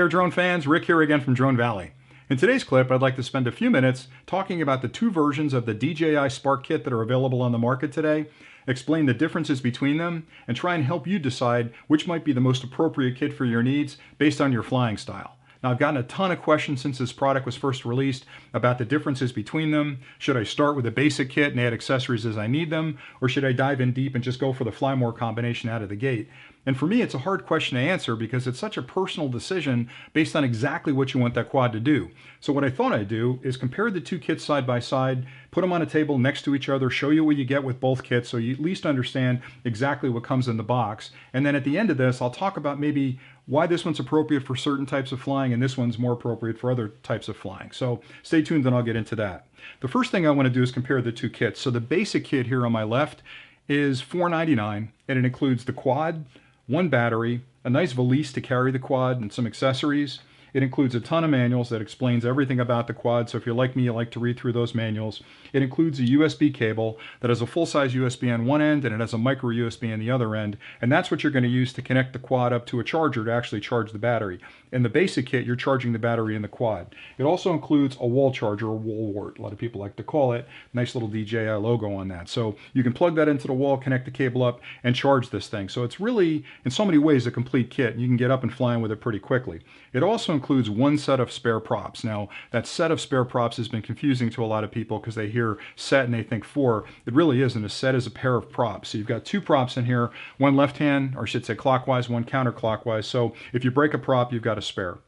there, drone fans. Rick here again from Drone Valley. In today's clip, I'd like to spend a few minutes talking about the two versions of the DJI Spark Kit that are available on the market today, explain the differences between them, and try and help you decide which might be the most appropriate kit for your needs based on your flying style. Now, I've gotten a ton of questions since this product was first released about the differences between them. Should I start with a basic kit and add accessories as I need them, or should I dive in deep and just go for the fly more combination out of the gate? And for me, it's a hard question to answer because it's such a personal decision based on exactly what you want that quad to do. So what I thought I'd do is compare the two kits side by side, put them on a table next to each other, show you what you get with both kits so you at least understand exactly what comes in the box. And then at the end of this, I'll talk about maybe why this one's appropriate for certain types of flying and this one's more appropriate for other types of flying. So stay tuned and I'll get into that. The first thing I want to do is compare the two kits. So the basic kit here on my left is $499 and it includes the quad, one battery, a nice valise to carry the quad, and some accessories. It includes a ton of manuals that explains everything about the quad, so if you're like me, you like to read through those manuals. It includes a USB cable that has a full-size USB on one end and it has a micro USB on the other end, and that's what you're going to use to connect the quad up to a charger to actually charge the battery. In the basic kit, you're charging the battery in the quad. It also includes a wall charger, or wall wart, a lot of people like to call it. Nice little DJI logo on that. So you can plug that into the wall, connect the cable up, and charge this thing. So it's really, in so many ways, a complete kit. You can get up and flying with it pretty quickly. It also includes one set of spare props. Now, that set of spare props has been confusing to a lot of people because they hear set and they think four. It really isn't. A set is a pair of props. So you've got two props in here, one left hand, or I should say clockwise, one counterclockwise. So if you break a prop, you've got a spare.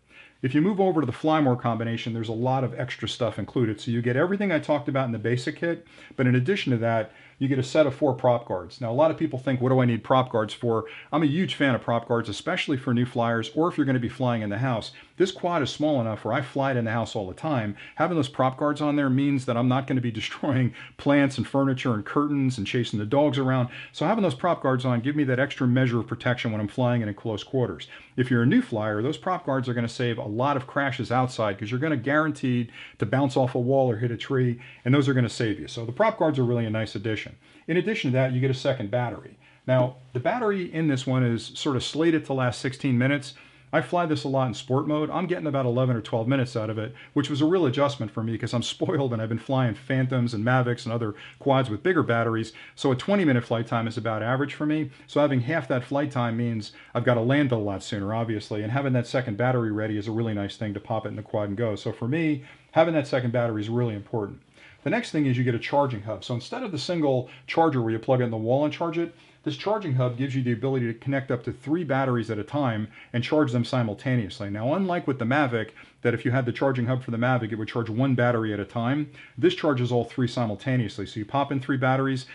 If you move over to the fly more combination, there's a lot of extra stuff included. So you get everything I talked about in the basic kit, but in addition to that, you get a set of 4 prop guards. Now, a lot of people think, what do I need prop guards for? I'm a huge fan of prop guards, especially for new flyers or if you're going to be flying in the house. This quad is small enough where I fly it in the house all the time. Having those prop guards on there means that I'm not going to be destroying plants and furniture and curtains and chasing the dogs around. So having those prop guards on give me that extra measure of protection when I'm flying in close quarters. If you're a new flyer, those prop guards are going to save a lot of crashes outside because you're going to guaranteed to bounce off a wall or hit a tree, and those are going to save you. So the prop guards are really a nice addition. In addition to that, you get a second battery. Now, the battery in this one is sort of slated to last 16 minutes. I fly this a lot in sport mode. I'm getting about 11 or 12 minutes out of it, which was a real adjustment for me because I'm spoiled and I've been flying Phantoms and Mavics and other quads with bigger batteries. So a 20-minute flight time is about average for me. So having half that flight time means I've got to land a lot sooner, obviously, and having that second battery ready is a really nice thing to pop it in the quad and go. So for me, having that second battery is really important. The next thing is you get a charging hub. So instead of the single charger where you plug it in the wall and charge it, this charging hub gives you the ability to connect up to 3 batteries at a time and charge them simultaneously. Now, unlike with the Mavic, that if you had the charging hub for the Mavic, it would charge 1 battery at a time, this charges all 3 simultaneously. So you pop in 3 batteries,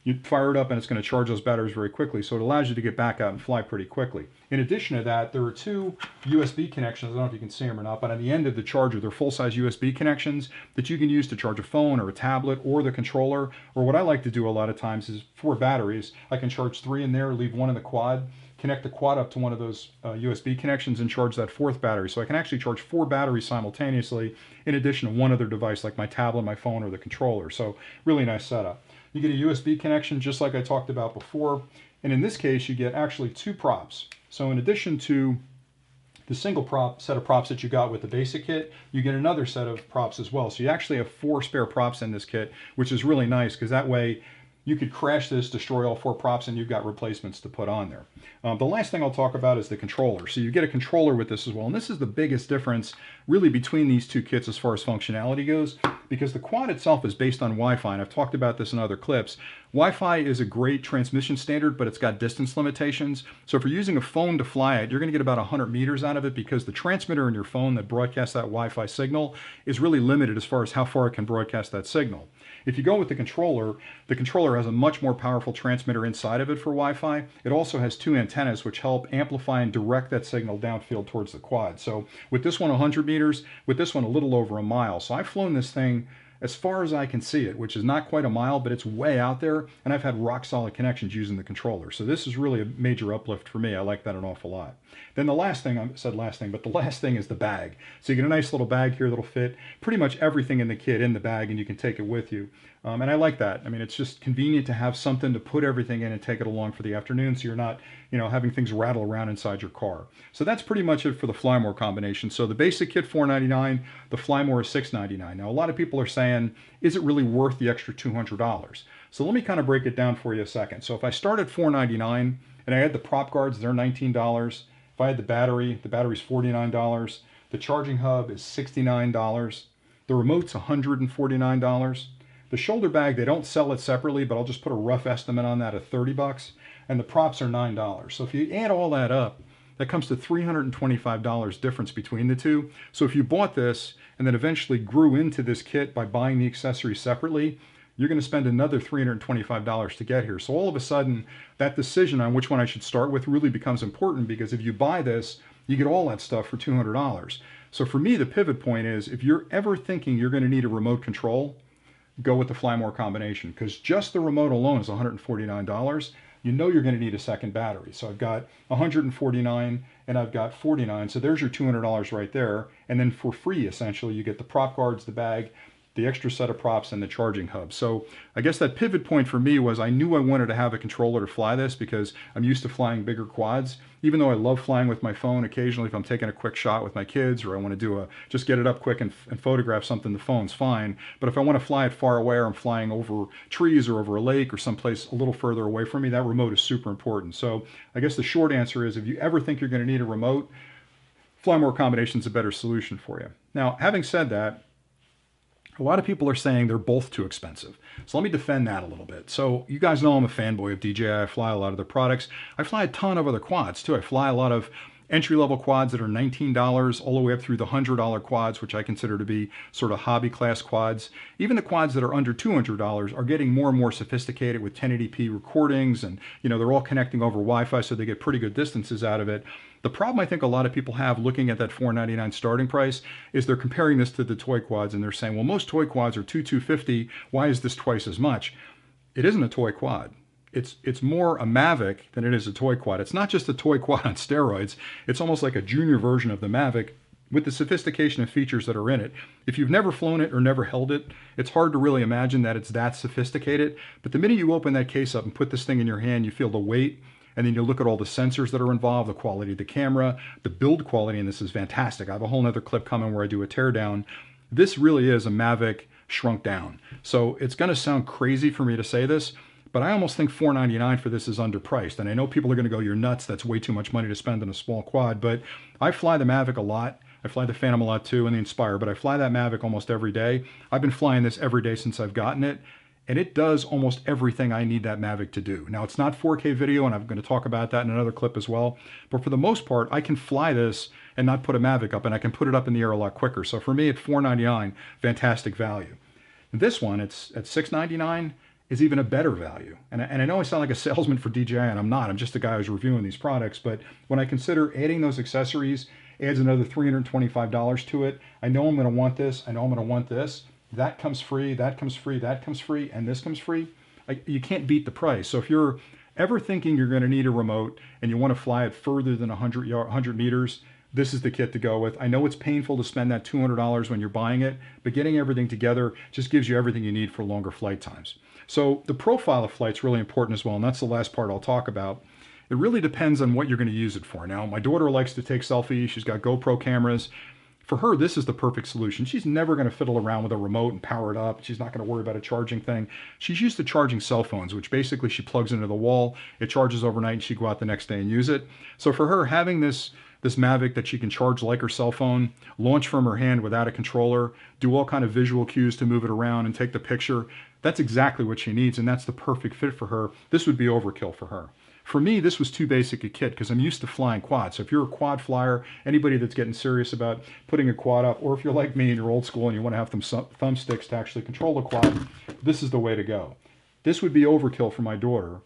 you fire it up and it's going to charge those batteries very quickly, so it allows you to get back out and fly pretty quickly. In addition to that, there are 2 USB connections. I don't know if you can see them or not, but on the end of the charger, they're full-size USB connections that you can use to charge a phone or a tablet or the controller, or what I like to do a lot of times is 4 batteries. I can charge 3 in there, leave 1 in the quad, connect the quad up to one of those USB connections and charge that 4th battery. So I can actually charge 4 batteries simultaneously in addition to one other device like my tablet, my phone, or the controller. So really nice setup. You get a USB connection just like I talked about before. And in this case, you get actually 2 props. So in addition to the single set of props that you got with the basic kit, you get another set of props as well. So you actually have 4 spare props in this kit, which is really nice because that way you could crash this, destroy all 4 props, and you've got replacements to put on there. The last thing I'll talk about is the controller. So you get a controller with this as well, and this is the biggest difference really between these two kits as far as functionality goes, because the quad itself is based on Wi-Fi, and I've talked about this in other clips. Wi-Fi is a great transmission standard, but it's got distance limitations. So if you're using a phone to fly it, you're going to get about 100 meters out of it because the transmitter in your phone that broadcasts that Wi-Fi signal is really limited as far as how far it can broadcast that signal. If you go with the controller has a much more powerful transmitter inside of it for Wi-Fi. It also has 2 antennas which help amplify and direct that signal downfield towards the quad. So with this one 100 meters, with this one a little over a mile. So I've flown this thing as far as I can see it, which is not quite a mile, but it's way out there, and I've had rock solid connections using the controller. So this is really a major uplift for me. I like that an awful lot. Then the last thing, I said last thing, but the last thing is the bag. So you get a nice little bag here that'll fit pretty much everything in the kit in the bag, and you can take it with you. And I like that. I mean, it's just convenient to have something to put everything in and take it along for the afternoon, so you're not, having things rattle around inside your car. So that's pretty much it for the Fly More combination. So the basic kit $499, the Fly More is $699. Now a lot of people are saying, is it really worth the extra $200? So let me kind of break it down for you a second. So if I start at $499 and I had the prop guards, they're $19. If I had the battery's $49. The charging hub is $69. The remote's $149. The shoulder bag, they don't sell it separately, but I'll just put a rough estimate on that of $30. And the props are $9. So if you add all that up, that comes to $325 difference between the two. So if you bought this and then eventually grew into this kit by buying the accessories separately, you're going to spend another $325 to get here. So all of a sudden, that decision on which one I should start with really becomes important, because if you buy this, you get all that stuff for $200. So for me, the pivot point is, if you're ever thinking you're going to need a remote control, go with the Fly More combination, because just the remote alone is $149. You know you're going to need a second battery. So I've got $149 and I've got $49. So there's your $200 right there. And then for free, essentially, you get the prop guards, the bag, the extra set of props, and the charging hub. So I guess that pivot point for me was, I knew I wanted to have a controller to fly this, because I'm used to flying bigger quads. Even though I love flying with my phone occasionally, if I'm taking a quick shot with my kids, or I want to just get it up quick and photograph something, the phone's fine. But if I want to fly it far away, or I'm flying over trees or over a lake or someplace a little further away from me, that remote is super important. So I guess the short answer is, if you ever think you're going to need a remote, Fly More combination is a better solution for you. Now, having said that, a lot of people are saying they're both too expensive. So let me defend that a little bit. So you guys know I'm a fanboy of DJI. I fly a lot of their products. I fly a ton of other quads too. I fly a lot of entry-level quads that are $19 all the way up through the $100 quads, which I consider to be sort of hobby class quads. Even the quads that are under $200 are getting more and more sophisticated with 1080p recordings, and they're all connecting over Wi-Fi, so they get pretty good distances out of it. The problem I think a lot of people have looking at that $499 starting price is they're comparing this to the toy quads, and they're saying, well, most toy quads are $250. Why is this twice as much? It isn't a toy quad. It's more a Mavic than it is a toy quad. It's not just a toy quad on steroids. It's almost like a junior version of the Mavic with the sophistication of features that are in it. If you've never flown it or never held it, it's hard to really imagine that it's that sophisticated. But the minute you open that case up and put this thing in your hand, you feel the weight, and then you look at all the sensors that are involved, the quality of the camera, the build quality, and this is fantastic. I have a whole nother clip coming where I do a teardown. This really is a Mavic shrunk down. So it's going to sound crazy for me to say this, but I almost think $499 for this is underpriced. And I know people are going to go, you're nuts, that's way too much money to spend on a small quad. But I fly the Mavic a lot. I fly the Phantom a lot too, and the Inspire, but I fly that Mavic almost every day. I've been flying this every day since I've gotten it, and it does almost everything I need that Mavic to do. Now, it's not 4K video, and I'm going to talk about that in another clip as well. But for the most part, I can fly this and not put a Mavic up, and I can put it up in the air a lot quicker. So for me, at $499, fantastic value. This one, it's at $699, is even a better value. And I know I sound like a salesman for DJI, and I'm not. I'm just a guy who's reviewing these products. But when I consider adding those accessories, adds another $325 to it. I know I'm going to want this. I know I'm going to want this. That comes free, that comes free, that comes free, and this comes free. You can't beat the price. So if you're ever thinking you're going to need a remote and you want to fly it further than 100 meters, this is the kit to go with. I know it's painful to spend that $200 when you're buying it, but getting everything together just gives you everything you need for longer flight times. So the profile of flight's really important as well, and that's the last part I'll talk about. It really depends on what you're going to use it for. Now, my daughter likes to take selfies. She's got GoPro cameras. For her, this is the perfect solution. She's never going to fiddle around with a remote and power it up. She's not going to worry about a charging thing. She's used to charging cell phones, which basically she plugs into the wall. It charges overnight, and she go out the next day and use it. So for her, having this Mavic that she can charge like her cell phone, launch from her hand without a controller, do all kind of visual cues to move it around and take the picture, that's exactly what she needs, and that's the perfect fit for her. This would be overkill for her. For me, this was too basic a kit because I'm used to flying quads. So if you're a quad flyer, anybody that's getting serious about putting a quad up, or if you're like me and you're old school and you want to have some thumbsticks to actually control the quad, this is the way to go. This would be overkill for my daughter.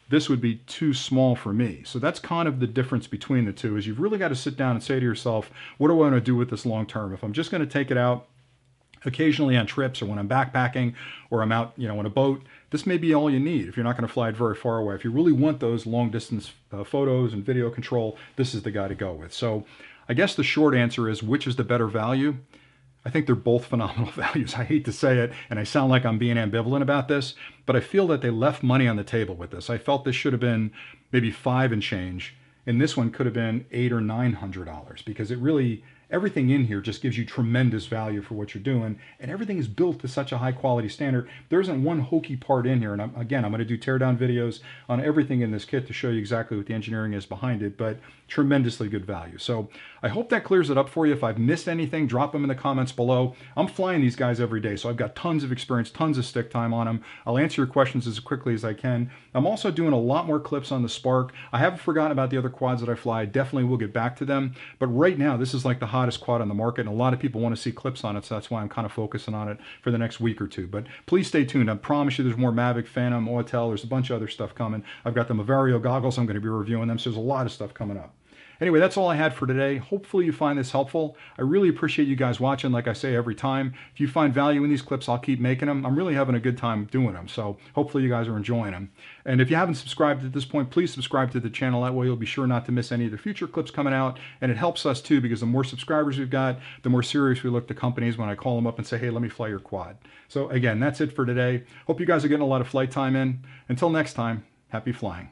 This would be too small for me. So that's kind of the difference between the two, is you've really got to sit down and say to yourself, what do I want to do with this long term? If I'm just going to take it out occasionally on trips or when I'm backpacking or I'm out, on a boat, this may be all you need if you're not going to fly it very far away. If you really want those long distance photos and video control, this is the guy to go with. So I guess the short answer is, which is the better value? I think they're both phenomenal values. I hate to say it, and I sound like I'm being ambivalent about this, but I feel that they left money on the table with this. I felt this should have been maybe $5 and change, and this one could have been $800 or $900 because it really, everything in here just gives you tremendous value for what you're doing, and everything is built to such a high quality standard. There isn't one hokey part in here, and I'm going to do teardown videos on everything in this kit to show you exactly what the engineering is behind it, but tremendously good value. So I hope that clears it up for you. If I've missed anything, drop them in the comments below. I'm flying these guys every day, so I've got tons of experience, tons of stick time on them. I'll answer your questions as quickly as I can. I'm also doing a lot more clips on the Spark. I haven't forgotten about the other quads that I fly. I definitely will get back to them, but right now this is like the hottest quad on the market, and a lot of people want to see clips on it, so that's why I'm kind of focusing on it for the next week or two. But please stay tuned. I promise you there's more Mavic, Phantom, Autel. There's a bunch of other stuff coming. I've got the Mavario goggles. I'm going to be reviewing them, so there's a lot of stuff coming up. Anyway, that's all I had for today. Hopefully you find this helpful. I really appreciate you guys watching, like I say every time. If you find value in these clips, I'll keep making them. I'm really having a good time doing them, so hopefully you guys are enjoying them. And if you haven't subscribed at this point, please subscribe to the channel. That way you'll be sure not to miss any of the future clips coming out. And it helps us too, because the more subscribers we've got, the more serious we look to companies when I call them up and say, hey, let me fly your quad. So again, that's it for today. Hope you guys are getting a lot of flight time in. Until next time, happy flying.